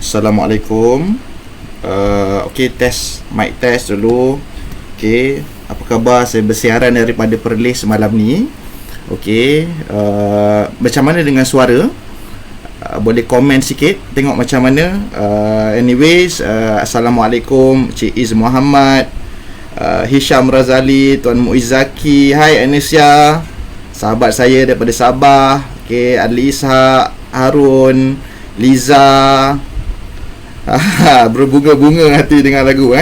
Assalamualaikum. Okey, test mic test dulu. Okey, apa khabar? Saya bersiaran daripada Perlis malam ni. Okey, macam mana dengan suara? Boleh komen sikit, tengok macam mana. Anyways, Assalamualaikum Cik Iz Muhammad, Hisham Razali, Tuan Muizzaki. Hai Anisya, sahabat saya daripada Sabah. Okey, Adli Ishak, Harun, Liza. Berbunga-bunga hati dengan lagu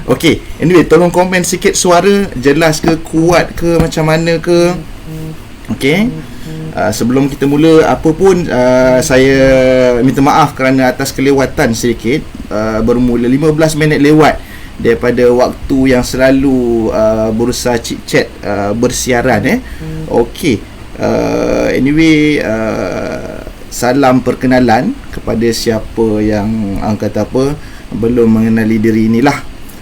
Okey, anyway, tolong komen sikit suara jelas ke, kuat ke, macam mana ke. Okey. Sebelum kita mula apa pun, saya minta maaf kerana atas kelewatan sedikit. Bermula 15 minit lewat daripada waktu yang selalu Bursa Chit Chat bersiaran Okey. Anyway, salam perkenalan kepada siapa yang kata apa belum mengenali diri inilah.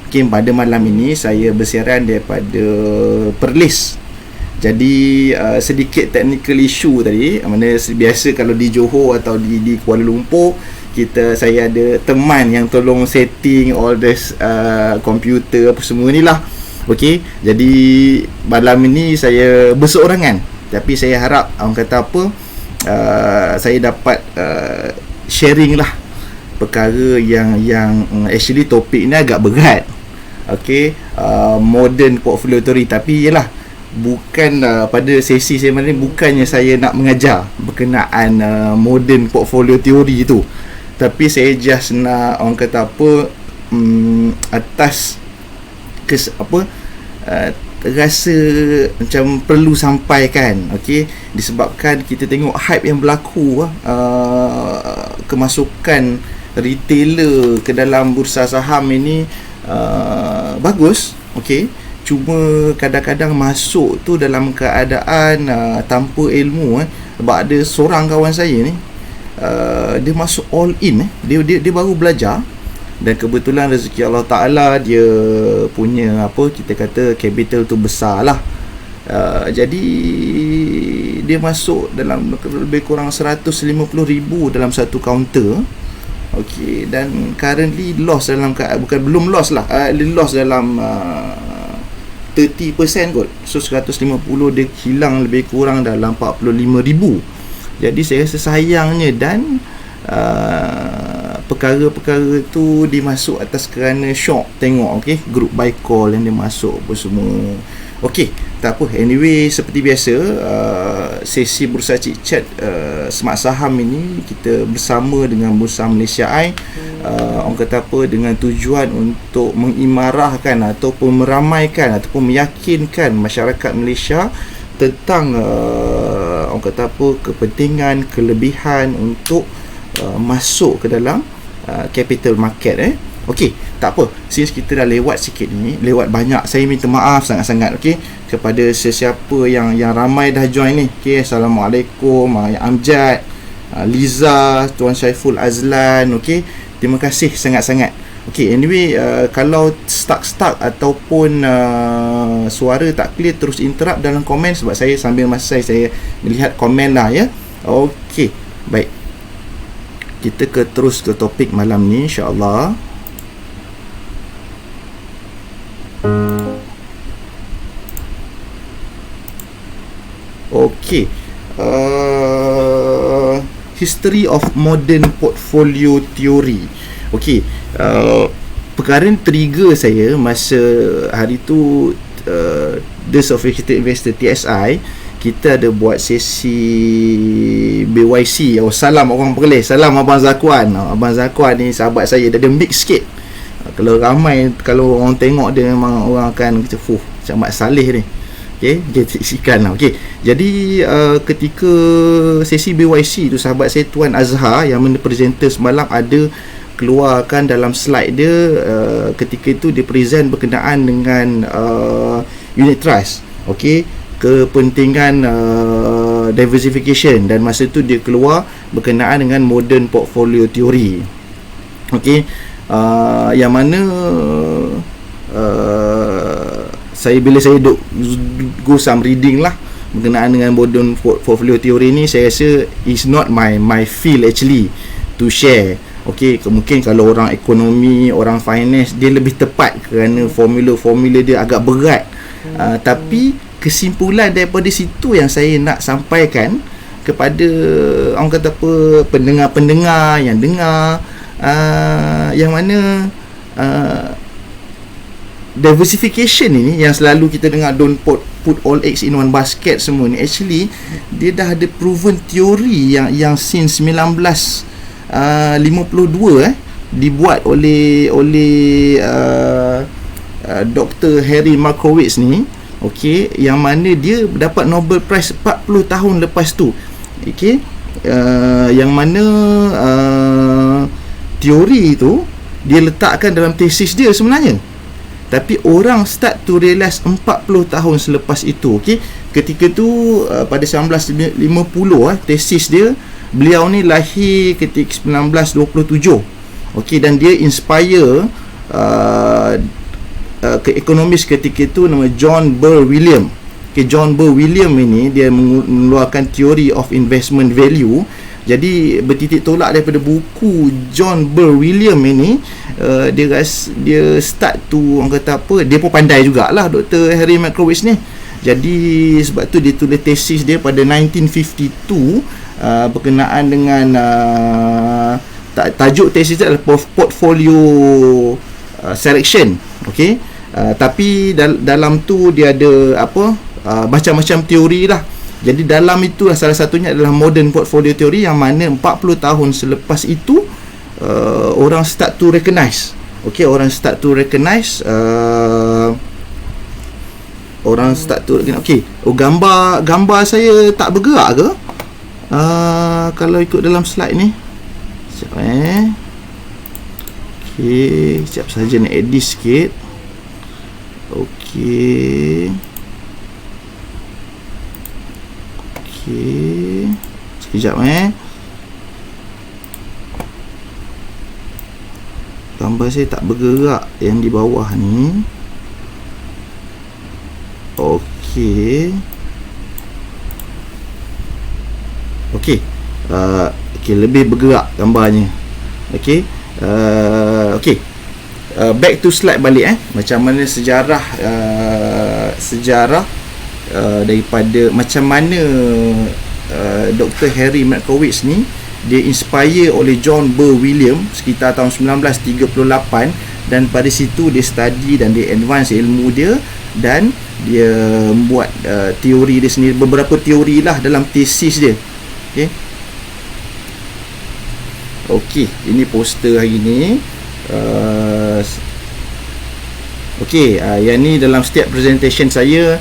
Okey, pada malam ini saya bersiaran daripada Perlis. Jadi sedikit technical issue tadi. Mana biasa kalau di Johor atau di Kuala Lumpur, saya ada teman yang tolong setting all this komputer apa semua ni lah. Okey, jadi malam ini saya berseorangan. Tapi saya harap kata apa, saya dapat sharing lah perkara yang actually topik ni agak berat. Okey, modern portfolio theory. Tapi yelah, bukan pada sesi saya ni bukannya saya nak mengajar berkenaan modern portfolio theory tu. Tapi saya just nak kata apa, atas rasa macam perlu sampaikan. Okey, disebabkan kita tengok hype yang berlaku kemasukan retailer ke dalam bursa saham ini bagus. Okey, cuma kadang-kadang masuk tu dalam keadaan tanpa ilmu. Sebab ada seorang kawan saya ni, dia masuk all in. Dia baru belajar. Dan kebetulan rezeki Allah Ta'ala, dia punya kita kata capital tu besar lah. Jadi dia masuk dalam lebih kurang 150,000 dalam satu counter. Okey, dan currently loss dalam belum loss lah, loss dalam 30% kot. So 150 dia hilang lebih kurang dalam 45,000. Jadi saya rasa sayangnya. Dan perkara-perkara tu dimasuk atas kerana shock tengok group buy call yang dia masuk apa semua. Okey, tak apa. Anyway, seperti biasa, sesi Bursa Chit Chat Smart Saham ini kita bersama dengan Bursa Malaysia Eye, kata apa, dengan tujuan untuk mengimarahkan ataupun meramaikan ataupun meyakinkan masyarakat Malaysia tentang kata apa, kepentingan, kelebihan untuk masuk ke dalam capital market. Okey, tak apa, since kita dah lewat sikit ni, lewat banyak, saya minta maaf sangat-sangat kepada sesiapa yang ramai dah join ni. Assalamualaikum Amjad, Liza, Tuan Syaiful Azlan. Okey, terima kasih sangat-sangat. Okey, anyway, kalau stuck ataupun suara tak clear, terus interrupt dalam komen, sebab saya sambil masa saya melihat komen lah ya. Okey, baik, kita terus ke topik malam ni insya-Allah. Okey, history of modern portfolio theory. Okey, perkara trigger saya masa hari tu, The Sophisticated Investor TSI, kita ada buat sesi BYC. Salam orang Perlis, salam Abang Zakwan. Abang Zakwan ni sahabat saya, dia ada mix sikit. Kalau ramai, kalau orang tengok dia, memang orang akan kata, macam Mat Saleh ni. Okey, dia isikan lah. Okey, jadi ketika sesi BYC tu, sahabat saya Tuan Azhar yang mana presenter semalam ada keluarkan dalam slide dia, ketika itu dia present berkenaan dengan unit trust. Okey, kepentingan diversification, dan masa tu dia keluar berkenaan dengan modern portfolio theory. Okey, yang mana bila saya go some reading lah berkenaan dengan modern portfolio theory ni, saya rasa is not my field actually to share. Okey, mungkin kalau orang ekonomi, orang finance, dia lebih tepat kerana formula-formula dia agak berat. Tapi kesimpulan daripada situ yang saya nak sampaikan kepada orang kata apa, pendengar-pendengar yang dengar, yang mana diversification ini yang selalu kita dengar, don't put all eggs in one basket semua ni, actually dia dah ada proven teori yang since 1952 dibuat oleh Dr. Harry Markowitz ni, okey, yang mana dia dapat Nobel Prize 40 tahun lepas tu. Okey, yang mana teori tu dia letakkan dalam tesis dia sebenarnya, tapi orang start to realise 40 tahun selepas itu. Okey, ketika tu pada 1950 tesis dia, beliau ni lahir ketika 1927. Okey, dan dia inspire ke ekonomis ketika itu nama John Burr William. Okay, John Burr William ini dia mengeluarkan Theory of Investment Value. Jadi bertitik tolak daripada buku John Burr William ini, dia start tu, orang kata apa, dia pun pandai jugalah Dr. Harry Markowitz ni. Jadi sebab tu dia tulis tesis dia pada 1952 berkenaan dengan tajuk tesis dia adalah portfolio selection. Okey, tapi dalam tu dia ada apa, macam-macam teori lah. Jadi dalam itu salah satunya adalah modern portfolio theory, yang mana 40 tahun selepas itu orang start to recognize. Okey, orang start to recognize okey, gambar saya tak bergerak ke? Kalau ikut dalam slide ni. Sekejap okey, sekejap saja nak edit sikit. Okey, sekejap gambar saya tak bergerak yang di bawah ni. Okey, lebih bergerak gambarnya. Okey, back to slide balik macam mana sejarah daripada macam mana Dr. Harry Markowitz ni dia inspire oleh John Burr William sekitar tahun 1938, dan pada situ dia study dan dia advance ilmu dia, dan dia buat teori dia sendiri, beberapa teori lah dalam tesis dia. Okey, ini poster hari ni. Yang ni dalam setiap presentation saya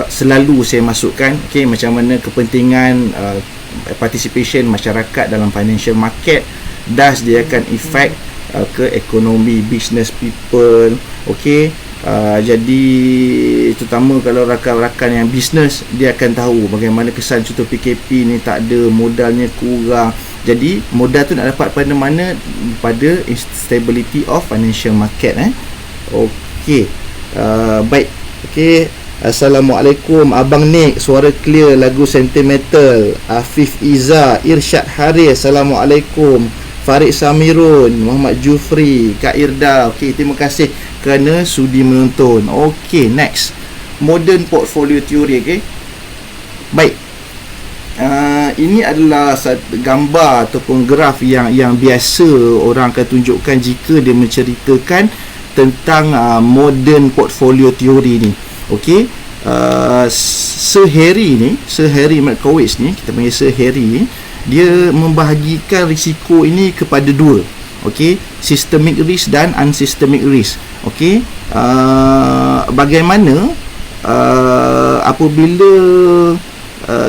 selalu saya masukkan, macam mana kepentingan participation masyarakat dalam financial market, thus dia akan efek ke ekonomi, business people. Jadi terutama kalau rakan-rakan yang bisnes, dia akan tahu bagaimana kesan contoh PKP ni, tak ada, modalnya kurang. Jadi modal tu nak dapat pada mana? Pada stability of financial market. Baik. Assalamualaikum Abang Nick, suara clear, lagu sentimental. Afif Iza, Irsyad Haris, Assalamualaikum. Farid Samirun, Muhammad Jufri, Kak Irda. Terima kasih kerana sudi menonton. Next, modern portfolio theory. Baik, ini adalah gambar ataupun graf yang biasa orang akan tunjukkan jika dia menceritakan tentang modern portfolio theory ni. Sir Harry Markowitz ni, kita panggil Sir Harry ni, dia membahagikan risiko ini kepada dua. Systemic risk dan unsystemic risk. Bagaimana apabila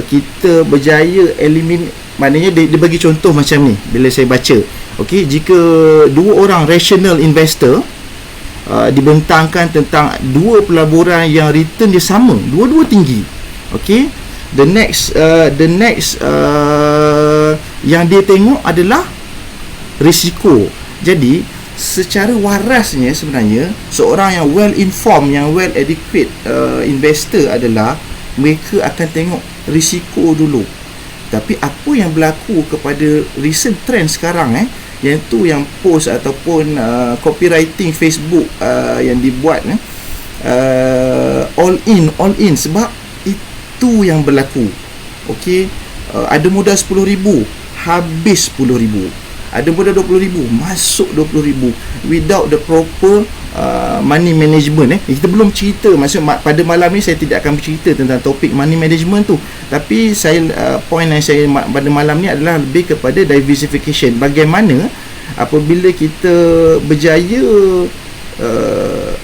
kita berjaya maknanya dia bagi contoh macam ni bila saya baca. Jika dua orang rational investor dibentangkan tentang dua pelaburan yang return dia sama, dua-dua tinggi. The next yang dia tengok adalah risiko. Jadi secara warasnya sebenarnya seorang yang well informed, yang well educated investor adalah mereka akan tengok risiko dulu. Tapi apa yang berlaku kepada recent trend sekarang, yang tu yang post ataupun copywriting Facebook yang dibuat, all in, sebab itu yang berlaku. Okey, ada modal 10,000, habis 10,000. Ada modal 20,000, masuk 20,000 without the proper money management. Kita belum cerita, maksud pada malam ni saya tidak akan bercerita tentang topik money management tu, tapi saya point yang saya pada malam ni adalah lebih kepada diversification. Bagaimana apabila kita berjaya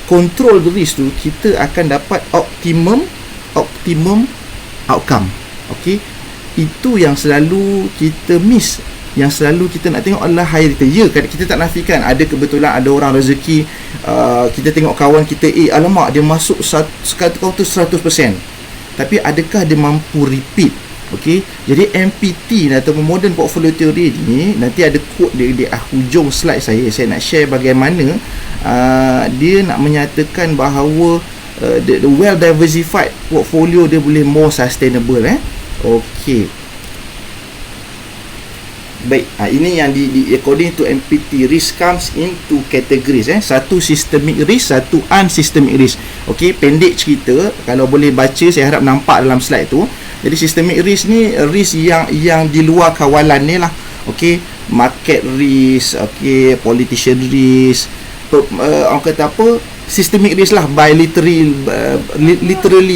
control the risk tu, kita akan dapat optimum outcome. Okey, itu yang selalu kita miss. Yang selalu kita nak tengok adalah high return. Ya, kita tak nafikan ada kebetulan ada orang rezeki, kita tengok kawan kita, alamak dia masuk kau tu 100%. Tapi adakah dia mampu repeat? Okey, jadi MPT ataupun Modern Portfolio Theory ni, nanti ada quote dia di hujung slide saya nak share bagaimana dia nak menyatakan bahawa the well diversified portfolio dia boleh more sustainable. Okey. Baik, ini yang di according to MPT, risk comes into categories. Satu systemic risk, satu unsystemic risk. Okey, pendek cerita, kalau boleh baca, saya harap nampak dalam slide tu. Jadi systemic risk ni risk yang di luar kawalan ni lah. Okey, market risk, okey, politician risk. Orang kata apa? Systemic risk lah, by literally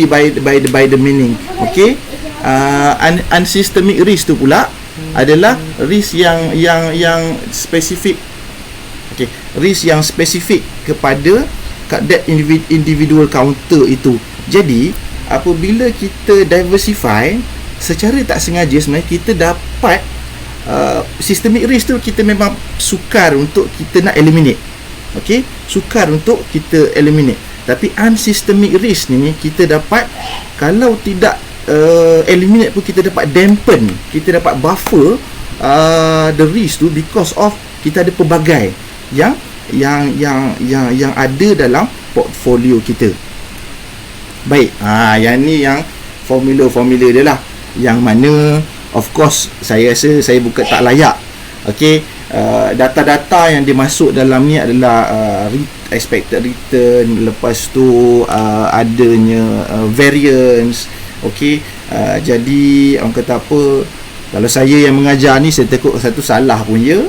by the meaning. Okey, unsystemic risk tu pula adalah risk yang spesifik. Okey, risk yang spesifik kepada that individual counter itu. Jadi apabila kita diversify secara tak sengaja, sebenarnya kita dapat systemic risk tu kita memang sukar untuk kita nak eliminate. Okey, sukar untuk kita eliminate. Tapi unsystemic risk ni kita dapat, kalau tidak eliminate pun kita dapat dampen, kita dapat buffer the risk tu, because of kita ada pelbagai yang ada dalam portfolio kita. Baik, yang ni yang formula dia lah, yang mana of course saya rasa saya bukan tak layak. Okey, data-data yang dimasuk dalam ni adalah expected return, lepas tu adanya variance. Okey, jadi orang kata apa, kalau saya yang mengajar ni, saya takut satu salah pun ya,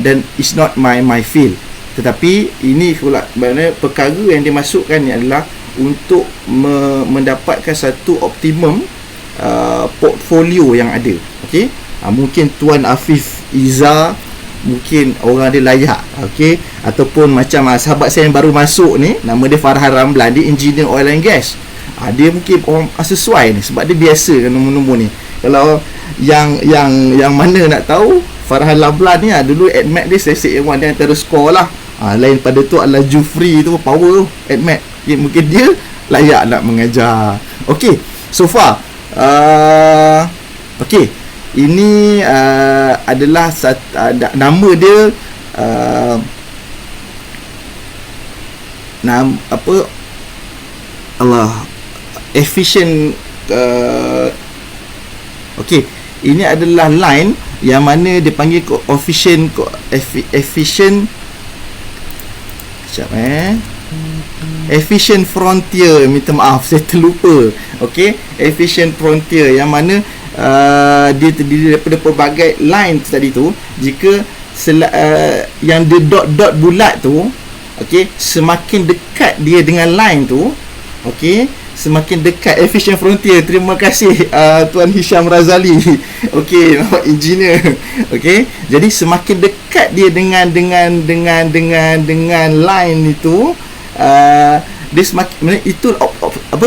dan it's not my field. Tetapi ini pula maknanya perkara yang dimasukkan ni adalah untuk mendapatkan satu optimum portfolio yang ada. Okey, mungkin Tuan Afif Iza, mungkin orang dia layak. Okey, ataupun macam sahabat saya yang baru masuk ni, nama dia Farhan Ramlan, dia engineer oil and gas. Dia mungkin orang sesuai ni, sebab dia biasa kan nombor-nombor ni. Kalau yang mana nak tahu, Farhan Ramlan ni dulu AdMat dia Sesek A1, dia antara skor lah. Lain pada tu adalah Jufri tu, power AdMat. Mungkin dia layak nak mengajar. Okey, so far okey, ini adalah nama dia nama apa, Allah, efficient. Okey, ini adalah line yang mana dia panggil efficient efficient frontier. Minta maaf, saya terlupa. Okey, efficient frontier, yang mana dia terdiri daripada pelbagai line tadi tu. Jika yang dia dot bulat tu, okey, semakin dekat dia dengan line tu, okey, semakin dekat efficient frontier. Terima kasih Tuan Hisham Razali. Okey, engineer. Okey, jadi semakin dekat dia dengan line itu, dia semakin itu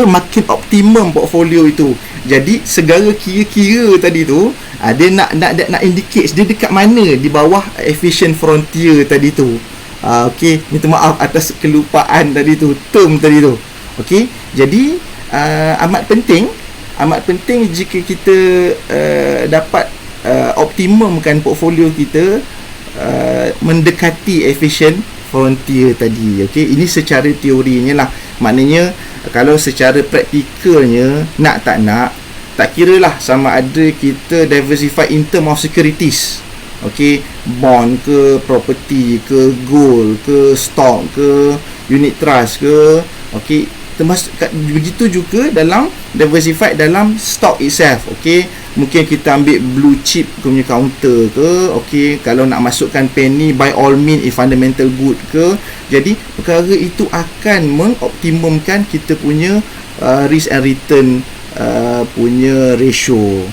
makin optimum portfolio itu. Jadi segala kira-kira tadi tu, dia nak indicate dia dekat mana di bawah efficient frontier tadi tu. Okey, minta maaf atas kelupaan tadi tu, term tadi tu. Okey, jadi amat penting jika kita dapat optimumkan portfolio kita mendekati efficient frontier tadi. Okey, ini secara teorinya lah. Maknanya kalau secara praktikalnya, nak tak nak, tak kira lah sama ada kita diversify in term of securities, okey, bond ke, property ke, gold ke, stock ke, unit trust ke, okey, termasuk begitu juga dalam diversify dalam stock itself, okey. Mungkin kita ambil blue chip punya counter ke, okey, kalau nak masukkan penny, by all means if fundamental good ke. Jadi perkara itu akan mengoptimumkan kita punya risk and return punya ratio.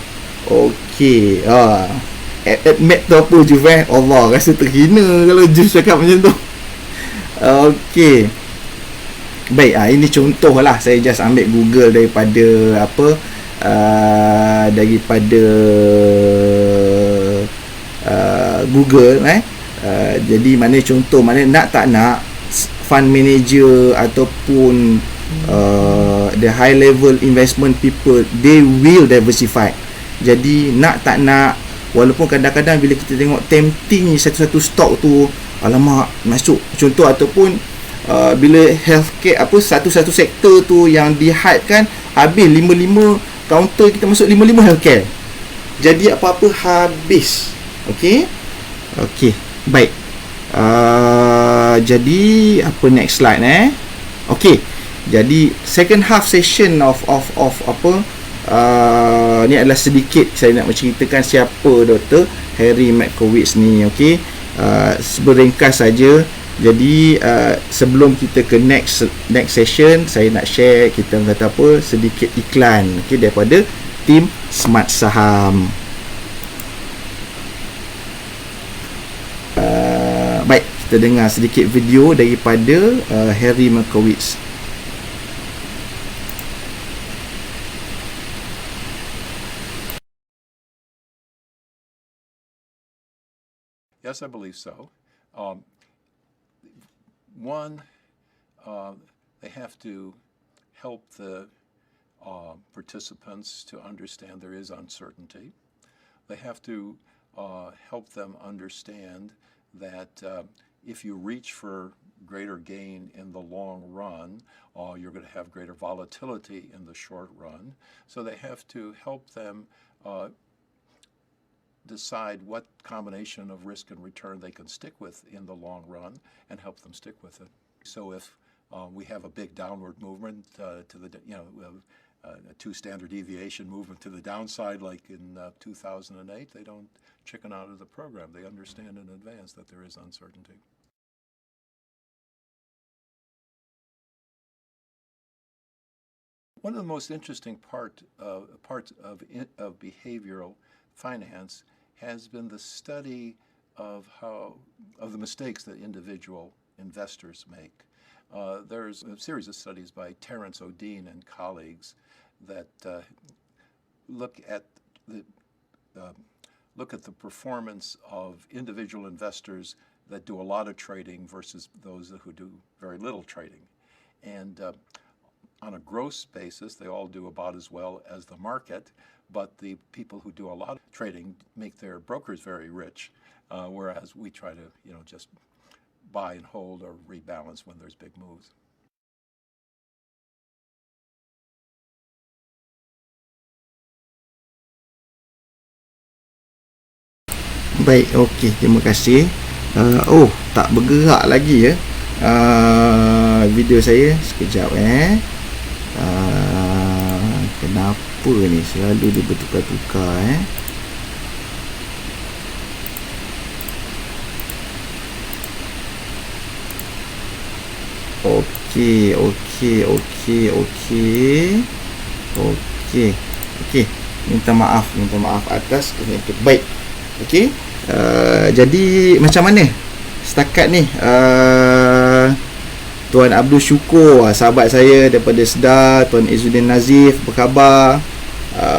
Okey, admit tu apa je, Allah rasa terhina kalau Jus cakap macam tu. Okey, baik, ini contoh lah, saya just ambil Google daripada apa, daripada Google, jadi mana contoh, mana nak tak nak fund manager ataupun the high level investment people, they will diversify. Jadi nak tak nak, walaupun kadang-kadang bila kita tengok tempting satu-satu stok tu, alamak masuk contoh, ataupun bila healthcare apa, satu-satu sektor tu yang di-hype kan, habis 55 counter kita masuk 55 healthcare, jadi apa-apa habis. Okey, baik. Jadi apa next slide okey, jadi second half session of apa, ni adalah sedikit saya nak menceritakan siapa Dr. Harry Markowitz ni. Okey, berringkas saja. Jadi sebelum kita ke next session, saya nak share, kita kata apa, sedikit iklan, okey, daripada tim Smart Saham. Baik, kita dengar sedikit video daripada Harry Markowitz. Yes, I believe so. One, they have to help the participants to understand there is uncertainty. They have to help them understand that if you reach for greater gain in the long run, you're going to have greater volatility in the short run. So they have to help them decide what combination of risk and return they can stick with in the long run and help them stick with it. So if we have a big downward movement to the, a 2 standard deviation movement to the downside like in 2008, they don't chicken out of the program. They understand in advance that there is uncertainty. One of the most interesting parts of behavioral finance has been the study of the mistakes that individual investors make. There's a series of studies by Terence O'Dean and colleagues that look at the performance of individual investors that do a lot of trading versus those who do very little trading. And on a gross basis, they all do about as well as the market, but the people who do a lot of trading make their brokers very rich, whereas we try to, just buy and hold or rebalance when there's big moves. Baik, okey, terima kasih. Tak bergerak lagi ya video saya. Sekejap kenapa ni selalu dia bertukar-tukar Okey. Minta maaf atas itu. Baik. Okey. Jadi macam mana setakat ni Tuan Abdul Syukur, sahabat saya daripada Sedar, Tuan Izzuddin Nazif, apa khabar?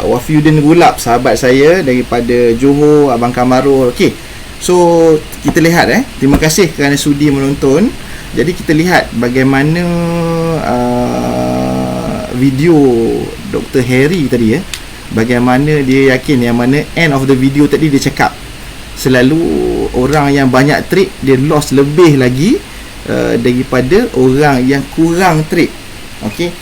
Wafiuddin Gulab, sahabat saya daripada Johor, Abang Kamarul. Okey. So kita lihat terima kasih kerana sudi menonton. Jadi kita lihat bagaimana video Dr. Harry tadi bagaimana dia yakin yang mana end of the video tadi dia cakap selalu orang yang banyak trade dia loss lebih lagi daripada orang yang kurang trade. Okey,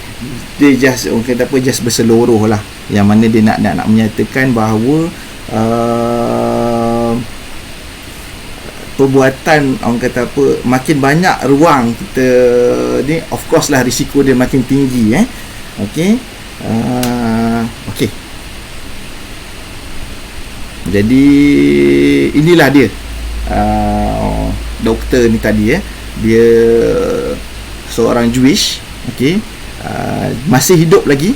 dia just orang kata apa, just berseluruh lah, yang mana dia nak menyatakan bahawa perbuatan orang kata apa, makin banyak ruang kita ni, of course lah risiko dia makin tinggi. Okey, okey. Jadi inilah dia doktor ni tadi. Dia seorang Jewish. Okey, masih hidup lagi.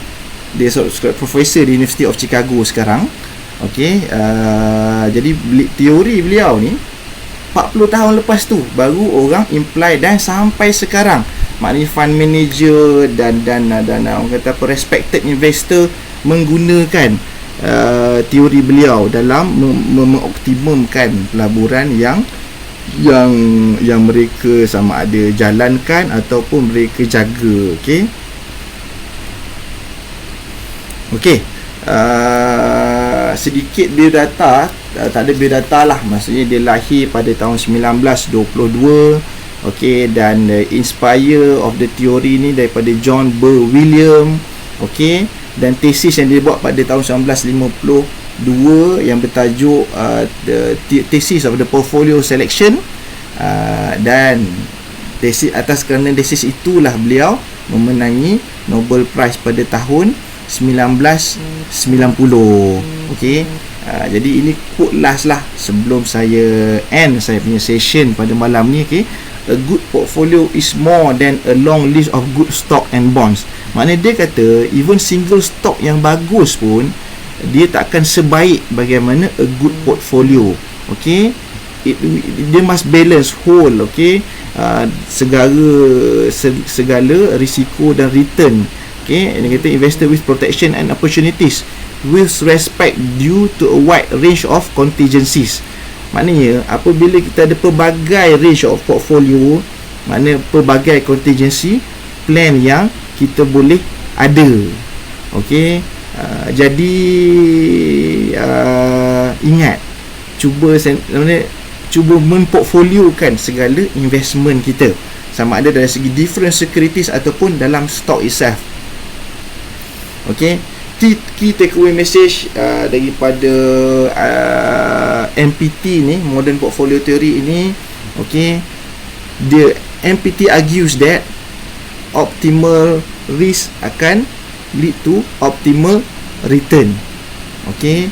Dia seorang profesor di University of Chicago sekarang. Okey, jadi teori beliau ni 40 tahun lepas tu baru orang imply, dan sampai sekarang maknanya fund manager dan orang kata apa, respected investor menggunakan teori beliau dalam mengoptimumkan pelaburan yang mereka sama ada jalankan ataupun mereka jaga. Okey, sedikit biodata, tak ada biodata lah, maksudnya dia lahir pada tahun 1922. Okey, dan inspire of the theory ni daripada John Burr William. Okey, dan tesis yang dia buat pada tahun 1952 yang bertajuk the thesis of the portfolio selection, dan tesis, atas kerana tesis itulah beliau memenangi Nobel Prize pada tahun 1990. Okey, jadi ini quote last lah sebelum saya end saya punya session pada malam ni. Okey, a good portfolio is more than a long list of good stock and bonds. Maknanya dia kata even single stock yang bagus pun dia tak akan sebaik bagaimana a good portfolio. Okey, dia must balance whole. Okey, segala risiko dan return. Okey, dia kata investor with protection and opportunities with respect due to a wide range of contingencies. Maknanya apabila kita ada pelbagai range of portfolio, maknanya pelbagai contingency plan yang kita boleh ada. Okey, jadi ingat, cuba memportfoliokan segala investment kita, sama ada dari segi different securities ataupun dalam stock itself. Okey, key takeaway message daripada MPT ni, Modern Portfolio Theory ini. Okey, the MPT argues that optimal risk akan lead to optimal return. Okey,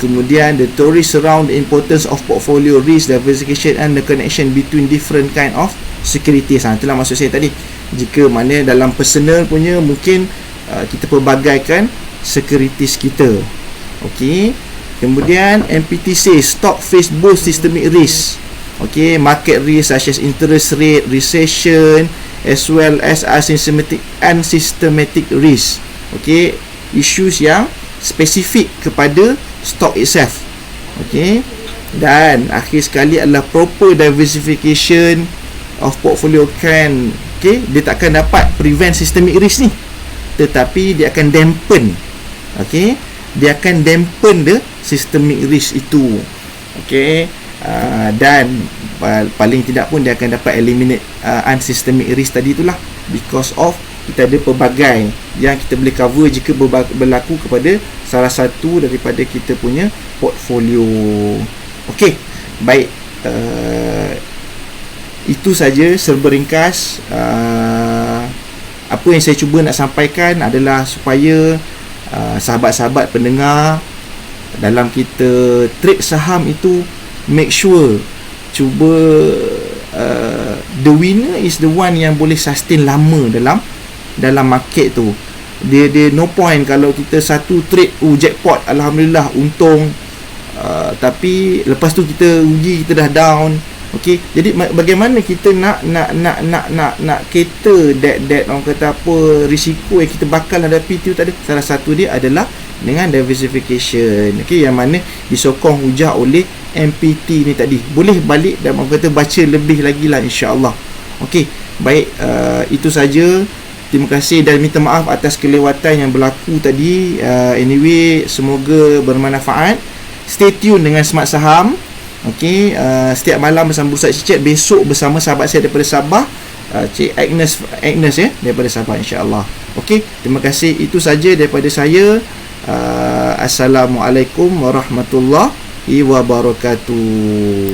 kemudian the theory surround the importance of portfolio risk diversification and the connection between different kind of securities. Itulah maksud saya tadi, jika mana dalam personal punya mungkin kita pelbagaikan securities kita. Okey, kemudian MPT says stock face both systemic risk. Okey, market risk such as interest rate, recession, as well as unsystematic risk. Okey, issues yang spesifik kepada stock itself. Okey, dan akhir sekali adalah proper diversification of portfolio can, dia takkan dapat prevent systemic risk ni, tetapi dia akan dampen. Okey, dia akan dampen the systemic risk itu. Okey, dan paling tidak pun dia akan dapat eliminate unsystemic risk tadi itulah, because of kita ada pelbagai yang kita boleh cover jika berlaku kepada salah satu daripada kita punya portfolio. Okey, baik, itu saja serba ringkas. Apa yang saya cuba nak sampaikan adalah supaya sahabat-sahabat pendengar, dalam kita trade saham itu, make sure cuba the winner is the one yang boleh sustain lama dalam market tu. Dia no point kalau kita satu trade jackpot, alhamdulillah untung, tapi lepas tu kita rugi, kita dah down. Okey, jadi bagaimana kita nak cater that orang kata apa, risiko yang kita bakal hadapi tu tadi. Salah satu dia adalah dengan diversification. Okey, yang mana disokong hujah oleh MPT ni tadi. Boleh balik dan orang kata baca lebih lagi lah, insya-Allah. Okey, baik, itu saja. Terima kasih dan minta maaf atas kelewatan yang berlaku tadi. Anyway, semoga bermanfaat. Stay tune dengan Smart Saham. Okey, setiap malam bersama Bursa Cicit, besok bersama sahabat saya daripada Sabah, Cik Agnes ya, daripada Sabah, insya-Allah. Okey, terima kasih. Itu saja daripada saya. Assalamualaikum warahmatullahi wabarakatuh.